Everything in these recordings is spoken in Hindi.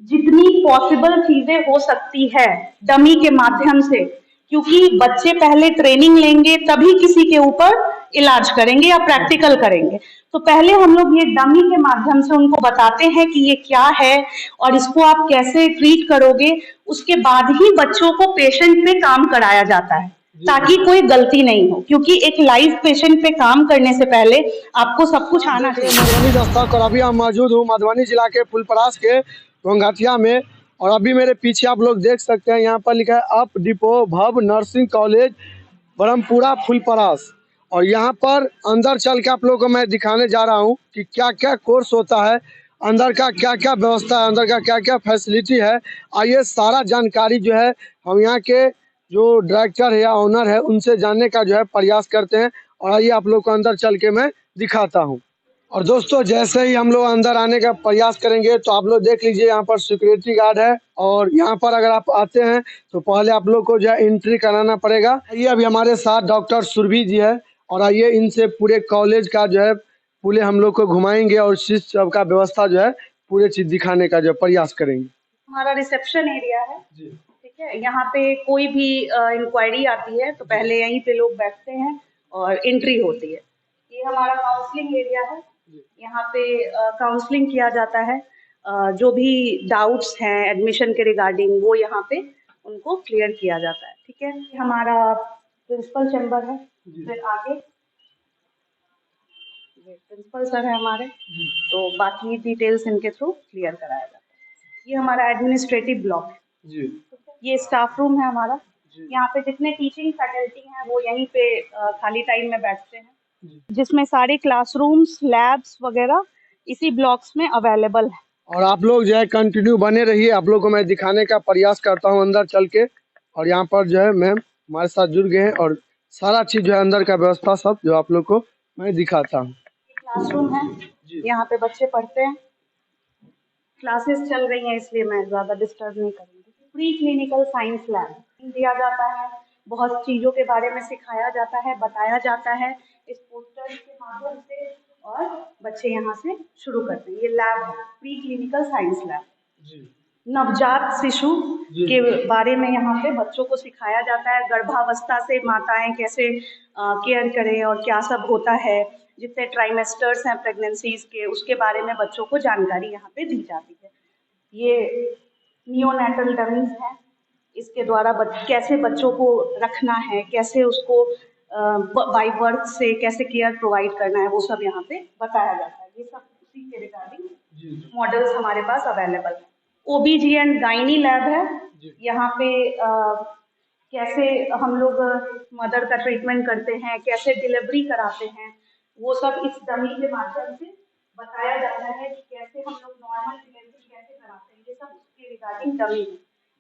जितनी पॉसिबल चीजें हो सकती है डमी के माध्यम से, क्योंकि बच्चे पहले ट्रेनिंग लेंगे तभी किसी के ऊपर इलाज करेंगे या प्रैक्टिकल करेंगे। तो पहले हम लोग ये डमी के माध्यम से उनको बताते हैं कि ये क्या है और इसको आप कैसे ट्रीट करोगे। उसके बाद ही बच्चों को पेशेंट पे काम कराया जाता है ताकि कोई गलती नहीं हो, क्योंकि एक लाइव पेशेंट पे काम करने से पहले आपको सब कुछ आप आना देख रहे हैं चाहिए। मधुबनी दस्तक और अभी हम मौजूद हूँ मधुबनी जिला के फुलपरास के घोंघाटिया में। और अभी मेरे पीछे आप लोग देख सकते हैं यहाँ पर लिखा है अप डिपो भव नर्सिंग कॉलेज ब्रह्मपुरा फुलपरास। और यहाँ पर अंदर चल के आप लोगों को मैं दिखाने जा रहा हूँ कि क्या क्या कोर्स होता है, अंदर का क्या क्या व्यवस्था है, अंदर का क्या क्या फैसिलिटी है। आइए सारा जानकारी जो है हम यहाँ के जो डायरेक्टर है या ओनर है उनसे जानने का जो है प्रयास करते हैं। और आइए आप लोग को अंदर चल के मैं दिखाता हूँ। और दोस्तों जैसे ही हम लोग अंदर आने का प्रयास करेंगे तो आप लोग देख लीजिए यहाँ पर सिक्योरिटी गार्ड है। और यहाँ पर अगर आप आते हैं तो पहले आप लोग को जो है एंट्री कराना पड़ेगा। ये अभी हमारे साथ डॉक्टर सुरभि जी है और आइए इनसे पूरे कॉलेज का जो है पूरे हम लोग को घुमाएंगे और इस सब का व्यवस्था जो है पूरे चीज दिखाने का जो प्रयास करेंगे। हमारा रिसेप्शन एरिया है, ठीक है। यहाँ पे कोई भी इंक्वायरी आती है तो पहले यहीं पे लोग बैठते हैं और एंट्री होती है। ये हमारा काउंसलिंग एरिया है, यहाँ पे काउंसलिंग किया जाता है। जो भी डाउट्स हैं एडमिशन के रिगार्डिंग वो यहाँ पे उनको क्लियर किया जाता है, ठीक है। हमारा प्रिंसिपल चैम्बर है, फिर आगे प्रिंसिपल सर है हमारे, तो बाकी डिटेल्स इनके थ्रू क्लियर कराया जाता है। ये हमारा एडमिनिस्ट्रेटिव ब्लॉक है जी। ये स्टाफ रूम है हमारा, यहाँ पे जितने टीचिंग फैकल्टी हैं वो यहीं पे खाली टाइम में बैठते हैं, जिसमें सारे क्लासरूम्स लैब्स वगैरह इसी ब्लॉक्स में अवेलेबल है। और आप लोग जो है कंटिन्यू बने रहिए, आप लोग को मैं दिखाने का प्रयास करता हूँ अंदर चल के। और यहाँ पर जो है मैम हमारे साथ जुड़ गए हैं और सारा चीज जो है अंदर का व्यवस्था सब जो आप लोग को मैं दिखाता हूँ। क्लासरूम है, यहाँ पे बच्चे पढ़ते हैं, क्लासेस चल रही हैं इसलिए मैं ज़्यादा डिस्टर्ब नहीं करूँगी। प्री क्लिनिकल साइंस लैब दिया जाता है, बहुत चीज़ों के बारे में सिखाया जाता है, बताया जाता है इस पोस्टर के माध्यम से, और बच्चे यहाँ से शुरू करते हैं। ये लैब है प्री क्लिनिकल साइंस लैब। नवजात शिशु के बारे में यहाँ पे बच्चों को सिखाया जाता है, गर्भावस्था से माताएं कैसे केयर करें और क्या सब होता है, जितने ट्राइमेस्टर्स हैं प्रेगनेंसीज के उसके बारे में बच्चों को जानकारी यहाँ पे दी जाती है। ये नियोनेटल डमीज है, इसके द्वारा कैसे बच्चों को रखना है, कैसे उसको बाई बर्थ से कैसे केयर प्रोवाइड करना है, वो सब यहाँ पे बताया जाता है। ये सब उसी के रिगार्डिंग मॉडल्स हमारे पास अवेलेबल है। ओबीजी एंड गाइनी लैब है, यहाँ पे कैसे हम लोग मदर का ट्रीटमेंट करते हैं, कैसे डिलीवरी कराते हैं, वो सब इस डमी के माध्यम से बताया जाता है कि कैसे हम लोग नॉर्मल डिलीवरी कैसे कराते हैं। ये सब उसके रिगार्डिंग डमी है,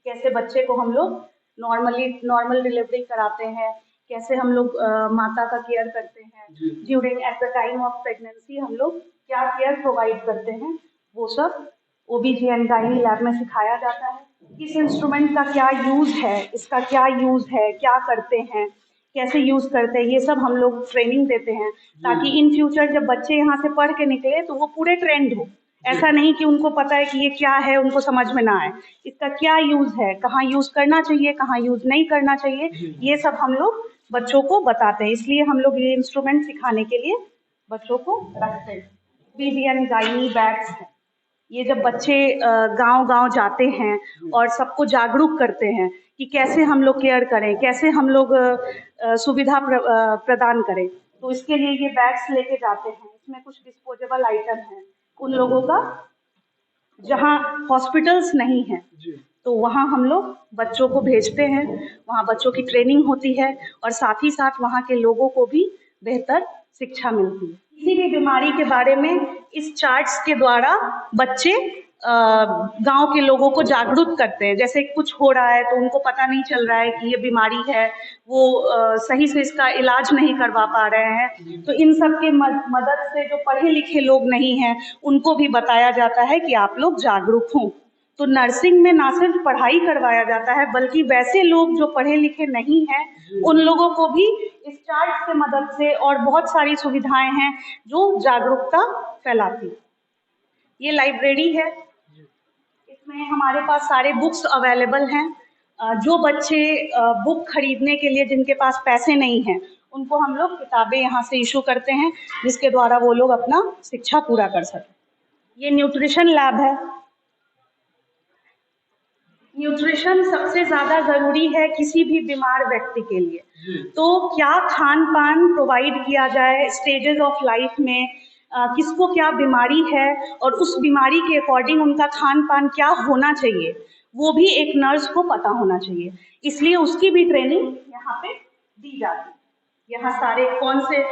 कैसे बच्चे को हम लोग नॉर्मल डिलीवरी कराते हैं, कैसे हम लोग माता का केयर करते हैं during at the time of pregnancy, हम लोग क्या केयर प्रोवाइड करते हैं, वो सब ओबीजी एंड गाइनी लैब में सिखाया जाता है। किस इंस्ट्रूमेंट का क्या यूज है, इसका क्या यूज है, क्या करते हैं, कैसे यूज करते हैं, ये सब हम लोग ट्रेनिंग देते हैं ताकि इन फ्यूचर जब बच्चे यहाँ से पढ़ के निकले तो वो पूरे ट्रेंड हो। ऐसा नहीं कि उनको पता है कि ये क्या है उनको समझ में ना आए, इसका क्या यूज है, कहाँ यूज करना चाहिए, कहाँ यूज नहीं करना चाहिए, ये सब हम लोग बच्चों को बताते हैं। इसलिए हम लोग ये इंस्ट्रूमेंट सिखाने के लिए बच्चों को रखते हैं। ओबीजी एंड गाइनी बैग्स है, ये जब बच्चे गांव-गांव जाते हैं और सबको जागरूक करते हैं कि कैसे हम लोग केयर करें, कैसे हम लोग सुविधा प्रदान करें, तो इसके लिए ये बैग्स लेके जाते हैं। इसमें कुछ डिस्पोजेबल आइटम हैं उन लोगों का, जहाँ हॉस्पिटल्स नहीं हैं तो वहाँ हम लोग बच्चों को भेजते हैं, वहाँ बच्चों की ट्रेनिंग होती है और साथ ही साथ वहाँ के लोगों को भी बेहतर शिक्षा मिलती है। किसी भी बीमारी के बारे में इस चार्ट्स के द्वारा बच्चे गांव के लोगों को जागरूक करते हैं। जैसे कुछ हो रहा है तो उनको पता नहीं चल रहा है कि ये बीमारी है, वो सही से इसका इलाज नहीं करवा पा रहे हैं, तो इन सब के मदद से जो पढ़े लिखे लोग नहीं हैं उनको भी बताया जाता है कि आप लोग जागरूक हों। तो नर्सिंग में ना सिर्फ पढ़ाई करवाया जाता है बल्कि वैसे लोग जो पढ़े लिखे नहीं हैं उन लोगों को भी इस चार्ट से मदद से और बहुत सारी सुविधाएं हैं जो जागरूकता फैलाती है। ये लाइब्रेरी है, इस इसमें हमारे पास सारे बुक्स अवेलेबल हैं। जो बच्चे बुक खरीदने के लिए जिनके पास पैसे नहीं हैं, उनको हम लोग किताबें यहाँ से इशू करते हैं, जिसके द्वारा वो लोग अपना शिक्षा पूरा कर सकें। ये न्यूट्रिशन लैब है। न्यूट्रिशन सबसे ज़्यादा ज़रूरी है किसी भी बीमार व्यक्ति के लिए। तो क्या खान पान प्रोवाइड किया जाए स्टेजेस ऑफ लाइफ में, किसको क्या बीमारी है और उस बीमारी के अकॉर्डिंग उनका खान पान क्या होना चाहिए, वो भी एक नर्स को पता होना चाहिए। इसलिए उसकी भी ट्रेनिंग यहाँ पे दी जाती है। यहाँ सारे कौन से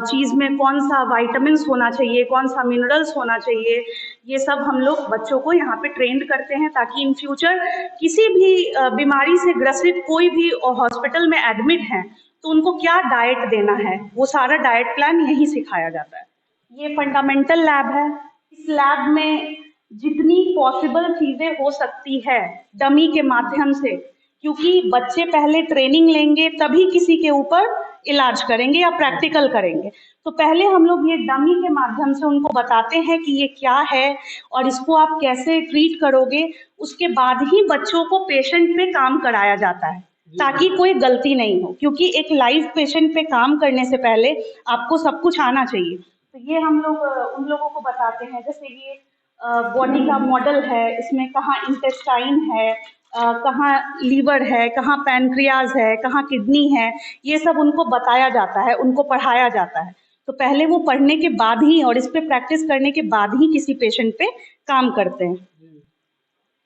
चीज़ में कौन सा विटामिन्स होना चाहिए, कौन सा मिनरल्स होना चाहिए, ये सब हम लोग बच्चों को यहाँ पे ट्रेंड करते हैं, ताकि इन फ्यूचर किसी भी बीमारी से ग्रसित कोई भी हॉस्पिटल में एडमिट हैं तो उनको क्या डाइट देना है, वो सारा डाइट प्लान यही सिखाया जाता है। ये फंडामेंटल लैब है। इस लैब में जितनी पॉसिबल चीज़ें हो सकती है डमी के माध्यम से, क्योंकि बच्चे पहले ट्रेनिंग लेंगे तभी किसी के ऊपर इलाज करेंगे या प्रैक्टिकल करेंगे। तो पहले हम लोग ये डमी के माध्यम से उनको बताते हैं कि ये क्या है और इसको आप कैसे ट्रीट करोगे। उसके बाद ही बच्चों को पेशेंट पे काम कराया जाता है, ताकि कोई गलती नहीं हो, क्योंकि एक लाइव पेशेंट पे काम करने से पहले आपको सब कुछ आना चाहिए। तो ये हम लोग उन लोगों को बताते हैं, जैसे ये बॉडी का मॉडल है, इसमें कहाँ इंटेस्टाइन है, कहाँ लीवर है, कहाँ पैनक्रियाज है, कहाँ किडनी है, ये सब उनको बताया जाता है, उनको पढ़ाया जाता है। तो पहले वो पढ़ने के बाद ही और इस पे प्रैक्टिस करने के बाद ही किसी पेशेंट पे काम करते हैं।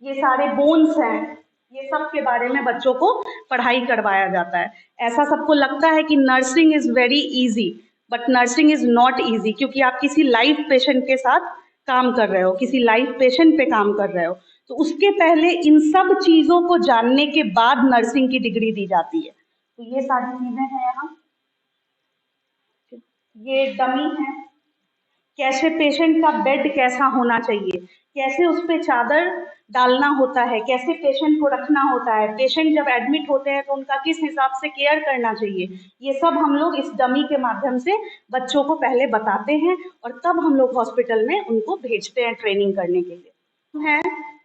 ये सारे बोन्स हैं, ये सब के बारे में बच्चों को पढ़ाई करवाया जाता है। ऐसा सबको लगता है कि nursing is very easy, but nursing is not easy, क्योंकि आप किसी लाइव पेशेंट के साथ काम कर रहे हो, किसी लाइव पेशेंट पे काम कर रहे हो। तो उसके पहले इन सब चीज़ों को जानने के बाद नर्सिंग की डिग्री दी जाती है। तो ये सारी चीज़ें हैं यहाँ। ये डमी है, कैसे पेशेंट का बेड कैसा होना चाहिए, कैसे उस पर चादर डालना होता है, कैसे पेशेंट को रखना होता है, पेशेंट जब एडमिट होते हैं तो उनका किस हिसाब से केयर करना चाहिए, ये सब हम लोग इस डमी के माध्यम से बच्चों को पहले बताते हैं और तब हम लोग हॉस्पिटल में उनको भेजते हैं ट्रेनिंग करने के लिए। है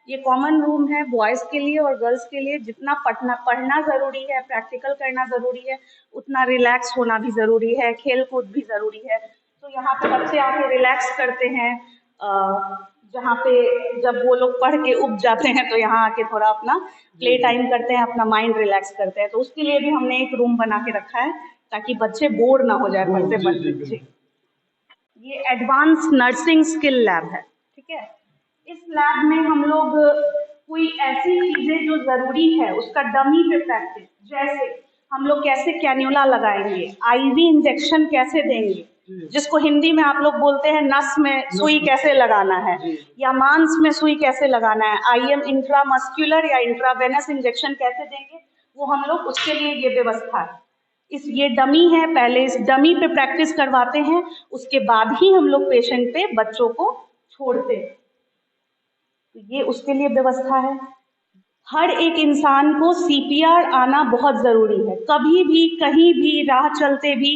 ये कॉमन रूम है बॉयज़ के लिए और गर्ल्स के लिए। जितना पढ़ना ज़रूरी है, प्रैक्टिकल करना ज़रूरी है, उतना रिलैक्स होना भी ज़रूरी है, खेल कूद भी ज़रूरी है। तो यहाँ पे बच्चे आके रिलैक्स करते हैं। जहाँ पे जब वो लोग पढ़ के उब जाते हैं तो यहाँ आके थोड़ा अपना प्ले टाइम करते हैं, अपना माइंड रिलैक्स करते हैं। तो उसके लिए भी हमने एक रूम बना के रखा है, ताकि बच्चे बोर ना हो जाए पढ़ते पढ़ते। ये एडवांस नर्सिंग स्किल लैब है, ठीक है। इस लैब में हम लोग कोई ऐसी चीज़ें जो ज़रूरी है उसका डमी पे प्रैक्टिस, जैसे हम लोग कैसे कैन्यूला लगाएंगे, आईवी इंजेक्शन कैसे देंगे, जिसको हिंदी में आप लोग बोलते हैं नस में सुई कैसे लगाना है, या मांस में सुई कैसे लगाना है, आईएम इंट्रामस्क्यूलर या इंट्रावेनस इंजेक्शन कैसे देंगे, वो हम लोग उसके लिए ये व्यवस्था है। ये डमी है, पहले इस डमी पे प्रैक्टिस करवाते हैं, उसके बाद ही हम लोग पेशेंट पे बच्चों को छोड़ते हैं। तो ये उसके लिए व्यवस्था है। हर एक इंसान को सीपीआर आना बहुत ज़रूरी है। कभी भी कहीं भी राह चलते भी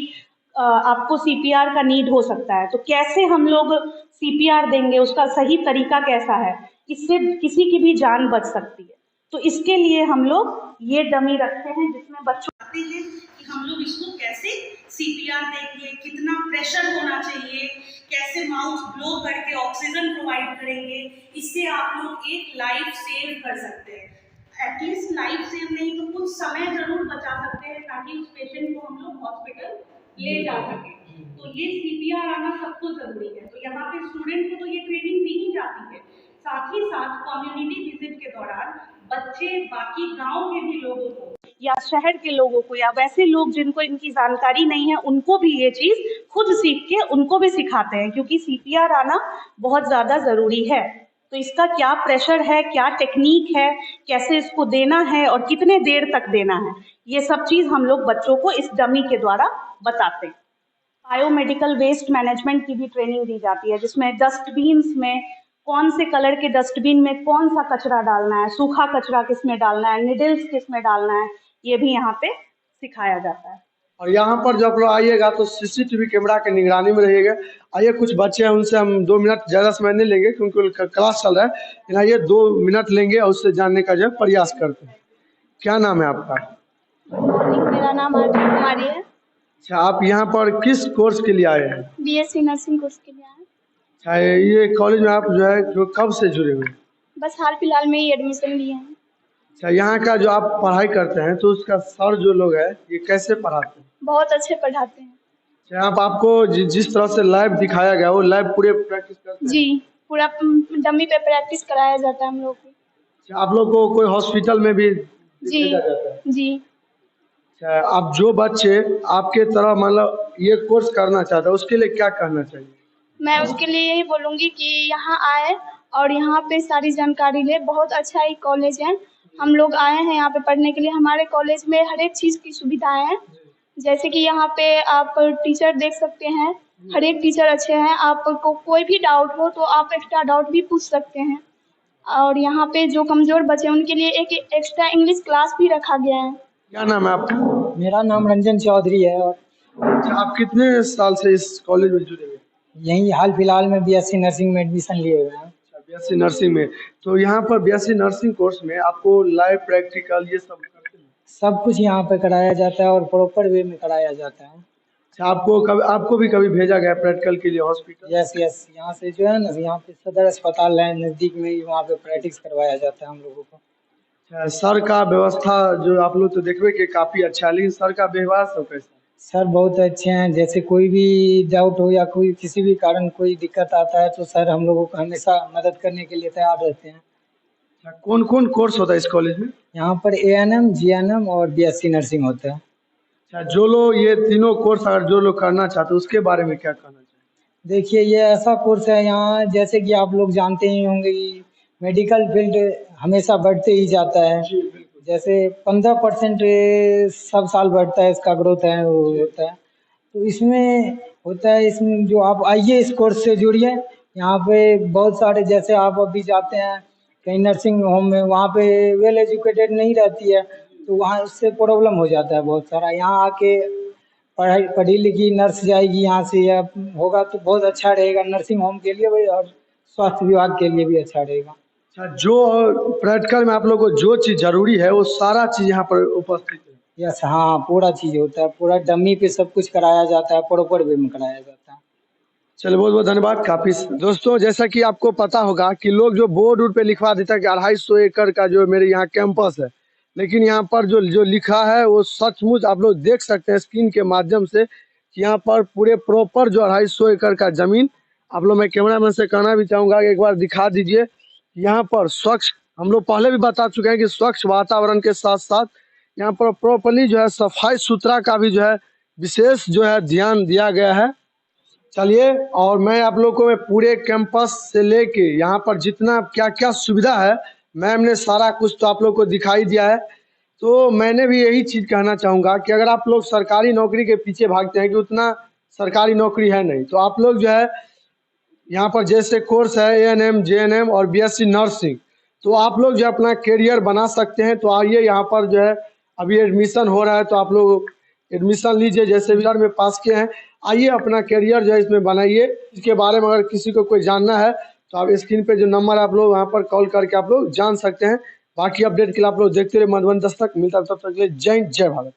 आपको सीपीआर का नीड हो सकता है। तो कैसे हम लोग सीपीआर देंगे, उसका सही तरीका कैसा है, इससे किसी की भी जान बच सकती है। तो इसके लिए हम लोग ये डमी रखे हैं, जिसमें बच्चों आते हैं कि हम लोग इसको कैसे सीपीआर देंगे, कितना प्रेशर होना चाहिए, कैसे माउथ ब्लो करके ऑक्सीजन प्रोवाइड करेंगे। इससे आप लोग एक लाइफ सेव कर सकते हैं। एटलीस्ट लाइफ सेव नहीं तो कुछ समय जरूर बचा सकते हैं, ताकि उस पेशेंट को हम लोग हॉस्पिटल ले जा सकें। तो ये सीपीआर आना सबको जरूरी है। तो यहाँ पे स्टूडेंट को तो ये ट्रेनिंग दी ही जाती है। साथ ही साथ कम्युनिटी विजिट के दौरान बच्चे बाकी गांव के भी लोगों को या शहर के लोगों को या वैसे लोग जिनको इनकी जानकारी नहीं है, उनको भी ये चीज़ खुद सीख के उनको भी सिखाते हैं, क्योंकि सीपीआर आना बहुत ज़्यादा ज़रूरी है। तो इसका क्या प्रेशर है, क्या टेक्निक है, कैसे इसको देना है और कितने देर तक देना है, ये सब चीज़ हम लोग बच्चों को इस डमी के द्वारा बताते हैं। बायोमेडिकल वेस्ट मैनेजमेंट की भी ट्रेनिंग दी जाती है, जिसमें डस्टबिन्स में कौन से कलर के डस्टबिन में कौन सा कचरा डालना है, सूखा कचरा किस में डालना है, निडल्स किस में डालना है, ये भी यहाँ पे सिखाया जाता है। और यहाँ पर जब लोग आइएगा तो सीसीटीवी कैमरा के निगरानी में रहिएगा। आइए कुछ बच्चे हैं, उनसे हम 2 मिनट ज़्यादा समय नहीं लेंगे क्योंकि उनका क्लास चल रहा है, लेकिन आइए 2 मिनट लेंगे और उससे जानने का जो है प्रयास करते हैं। क्या नाम है आपका? मेरा नाम आरती कुमारी है। अच्छा, आप यहाँ पर किस कोर्स के लिए आए हैं? बीएससी नर्सिंग कोर्स के लिए आए हैं। अच्छा, ये कॉलेज में आप जो है जो कब से जुड़े हुए हैं? बस हाल फिलहाल में ही एडमिशन लिए हैं। अच्छा, यहाँ का जो आप पढ़ाई करते हैं तो उसका सर जो लोग हैं ये कैसे पढ़ाते हैं? बहुत अच्छे पढ़ाते हैं। अच्छा, आप आपको जिस तरह से लैब दिखाया गया वो लैब पूरे प्रैक्टिस करते हैं? जी, पूरा डमी पे प्रैक्टिस कराया जाता है हम लोग को। अच्छा, आप लोग को कोई हॉस्पिटल में भी जी भेजा जाता है? जी। अच्छा, आप जो बच्चे आपके तरह मतलब ये कोर्स करना चाहते हैं उसके लिए क्या करना चाहिए? मैं उसके लिए यही बोलूँगी कि यहाँ आए और यहाँ पे सारी जानकारी ले। बहुत अच्छा एक कॉलेज है। हम लोग आए हैं यहाँ पे पढ़ने के लिए। हमारे कॉलेज में हर एक चीज़ की सुविधाएं हैं। जैसे कि यहाँ पे आप टीचर देख सकते हैं, हर एक टीचर अच्छे हैं। आपको कोई भी डाउट हो तो आप एक्स्ट्रा डाउट भी पूछ सकते हैं। और यहाँ पे जो कमज़ोर बच्चे हैं उनके लिए एक एक्स्ट्रा इंग्लिश क्लास भी रखा गया है। क्या नाम है आपका? मेरा नाम रंजन चौधरी है और अच्छा, आप कितने साल से इस कॉलेज में जुड़े हुए हैं? यहीं हाल फिलहाल में बीएससी नर्सिंग में एडमिशन लिए हुए हैं। अच्छा, बीएससी नर्सिंग में। तो यहाँ पर बीएससी नर्सिंग कोर्स में आपको लाइव प्रैक्टिकल ये सब करते हैं? सब कुछ यहाँ पे कराया जाता है और प्रॉपर वे में कराया जाता है। अच्छा, आपको भी कभी भेजा गया प्रैक्टिकल के लिए हॉस्पिटल? यस, यहाँ से जो है ना, यहाँ पे सदर अस्पताल है नज़दीक में ही, वहाँ पे प्रैक्टिस करवाया जाता है हम लोगों को। अच्छा, सर का व्यवस्था जो आप लोग तो देखबे कि काफ़ी अच्छा है, लेकिन सर का व्यवहार सब कैसा है? सर बहुत अच्छे हैं। जैसे कोई भी डाउट हो या कोई किसी भी कारण कोई दिक्कत आता है तो सर हम लोगों को हमेशा मदद करने के लिए तैयार रहते हैं। अच्छा, कौन कौन कोर्स होता है इस कॉलेज में? यहाँ पर एएनएम, जीएनएम और बीएससी नर्सिंग होता है। अच्छा, जो लोग ये तीनों कोर्स अगर जो लोग करना चाहते हैं उसके बारे में क्या कहना चाहिए? देखिए, ये ऐसा कोर्स है यहाँ, जैसे कि आप लोग जानते ही होंगे कि मेडिकल फील्ड हमेशा बढ़ते ही जाता है। जी बिल्कुल। जैसे 15% सब साल बढ़ता है, इसका ग्रोथ है वो होता है। तो इसमें होता है, इसमें जो आप आइए इस कोर्स से जुड़िए। यहाँ पे बहुत सारे, जैसे आप अभी जाते हैं कहीं नर्सिंग होम में, वहाँ पे वेल एजुकेटेड नहीं रहती है तो वहाँ उससे प्रॉब्लम हो जाता है बहुत सारा। यहाँ आके पढ़ी लिखी नर्स जाएगी यहाँ से, या होगा तो बहुत अच्छा रहेगा नर्सिंग होम के लिए भी और स्वास्थ्य विभाग के लिए भी अच्छा रहेगा। अच्छा, जो प्रैक्टिकल में आप लोग को जो चीज़ जरूरी है वो सारा चीज़ यहाँ पर उपस्थित है? यस, हाँ, पूरा चीज़ होता है। पूरा डमी पे सब कुछ कराया जाता है, प्रॉपर वे में कराया जाता है। चलिए, बहुत बहुत धन्यवाद। काफी दोस्तों, जैसा कि आपको पता होगा कि लोग जो बोर्ड उर्ड पे लिखवा देता है कि 250 एकड़ का जो मेरे यहाँ कैंपस है, लेकिन यहाँ पर जो लिखा है वो सचमुच आप लोग देख सकते हैं स्क्रीन के माध्यम से कि यहाँ पर पूरे प्रॉपर जो 250 एकड़ का जमीन, आप लोग, मैं कैमरामैन से कहना भी चाहूँगा कि एक बार दिखा दीजिए। यहाँ पर स्वच्छ, हम लोग पहले भी बता चुके हैं कि स्वच्छ वातावरण के साथ साथ यहाँ पर प्रॉपरली जो है सफाई सुथरा का भी जो है विशेष जो है ध्यान दिया गया है। चलिए, और मैं आप लोग को पूरे कैंपस से लेके यहाँ पर जितना क्या क्या सुविधा है, मैम ने सारा कुछ तो आप लोग को दिखाई दिया है। तो मैंने भी यही चीज़ कहना चाहूँगा कि अगर आप लोग सरकारी नौकरी के पीछे भागते हैं कि उतना सरकारी नौकरी है नहीं, तो आप लोग जो है यहाँ पर जैसे कोर्स है एएनएम, जेएनएम और बीएससी नर्सिंग, तो आप लोग जो अपना करियर बना सकते हैं। तो आइए, यहाँ पर जो है अभी एडमिशन हो रहा है, तो आप लोग एडमिशन लीजिए। जैसे भी में पास किए हैं, आइए अपना करियर जो है इसमें बनाइए। इसके बारे में अगर किसी को कोई जानना है तो आप स्क्रीन पे जो नंबर आप लोग वहाँ पर कॉल करके आप लोग जान सकते हैं। बाकी अपडेट के लिए आप लोग देखते रहे मधुबन दस्तक। मिलता है तब तक के लिए। जय हिंद, जय भारत।